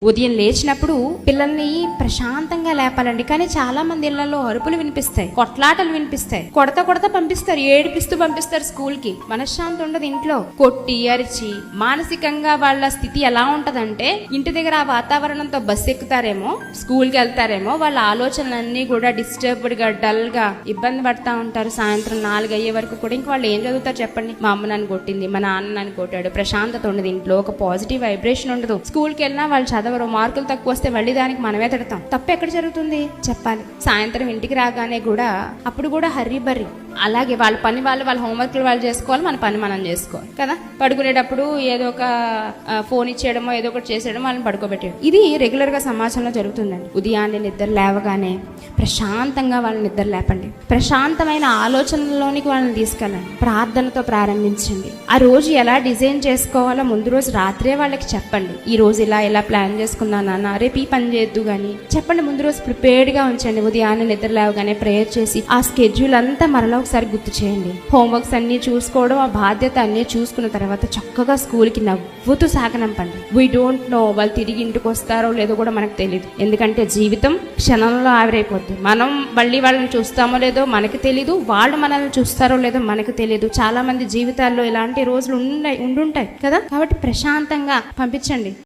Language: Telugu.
ఉదయం లేచినప్పుడు పిల్లల్ని ప్రశాంతంగా లేపాలండి. కానీ చాలా మంది ఇళ్లలో అరుపులు వినిపిస్తాయి, కొట్లాటలు వినిపిస్తాయి, కొడతా పంపిస్తారు, ఏడిపిస్తూ పంపిస్తారు స్కూల్ కి. మనశ్శాంతి ఉండదు ఇంట్లో. కొట్టి అరిచి మానసికంగా వాళ్ళ స్థితి ఎలా ఉంటదంటే, ఇంటి దగ్గర ఆ వాతావరణంతో బస్సు ఎక్కుతారేమో, స్కూల్ కి వెళ్తారేమో, వాళ్ళ ఆలోచనలన్నీ కూడా డిస్టర్బ్డ్ గా, డల్ గా ఇబ్బంది పడతా ఉంటారు. సాయంత్రం 4 అయ్యే వరకు కూడా ఇంక వాళ్ళు ఏం చదువుతారు చెప్పండి? మా అమ్మ నన్ను కొట్టింది, మా నాన్న నన్ను కొట్టాడు. ప్రశాంతత ఉండదు ఇంట్లో, ఒక పాజిటివ్ వైబ్రేషన్ ఉండదు. స్కూల్ కి వెళ్ళినా వాళ్ళు చదవరు, మార్కులు తక్కువ వస్తే మళ్ళీ దానికి మనమే తిడతాం. తప్పు ఎక్కడ జరుగుతుంది చెప్పాలి? సాయంత్రం ఇంటికి రాగానే కూడా అప్పుడు కూడా హర్రీ బర్రీ. అలాగే వాళ్ళ పని వాళ్ళ హోంవర్క్లు వాళ్ళు చేసుకోవాలి, మన పని మనం చేసుకోవాలి కదా. పడుకునేటప్పుడు ఏదో ఒక ఫోన్ ఇచ్చేయడమో ఏదో ఒకటి చేసేయడం, వాళ్ళని పడుకోబెట్టేయడం, ఇది రెగ్యులర్ గా సమాజంలో జరుగుతుందండి. ఉదయాన్నే నిద్ర లేవగానే ప్రశాంతంగా వాళ్ళని నిద్ర లేపండి. ప్రశాంతమైన ఆలోచనలోనికి వాళ్ళని తీసుకెళ్ళండి. ప్రార్థనతో ప్రారంభించండి. ఆ రోజు ఎలా డిజైన్ చేసుకోవాలో ముందు రోజు రాత్రే వాళ్ళకి చెప్పండి. ఈ రోజు ఇలా ప్లాన్ చేసుకున్నాను నాన్న, రేపు ఈ పని చేయొద్దు కానీ చెప్పండి. ముందు రోజు ప్రిపేర్డ్ గా ఉంచండి. ఉదయాన్నే నిద్ర లేవగానే ప్రేయర్ చేసి ఆ స్కెడ్యూల్ అంతా మరలా ఒకసారి గుర్తు చేయండి. హోంవర్క్స్ అన్ని చూసుకోవడం, ఆ బాధ్యత అన్ని చూసుకున్న తర్వాత చక్కగా స్కూల్కి నవ్వుతూ సాగనంపండి. వీ డోంట్ నో వాళ్ళు తిరిగి ఇంటికి వస్తారో లేదో కూడా మనకు తెలియదు. ఎందుకంటే జీవితం క్షణంలో ఆవిరైపోద్ది. మనం మళ్ళీ వాళ్ళని చూస్తామో లేదో మనకి తెలీదు, వాళ్ళు మనల్ని చూస్తారో లేదో మనకు తెలియదు. చాలా మంది జీవితాల్లో ఇలాంటి రోజులు ఉండుంటాయి కదా. కాబట్టి ప్రశాంతంగా పంపించండి.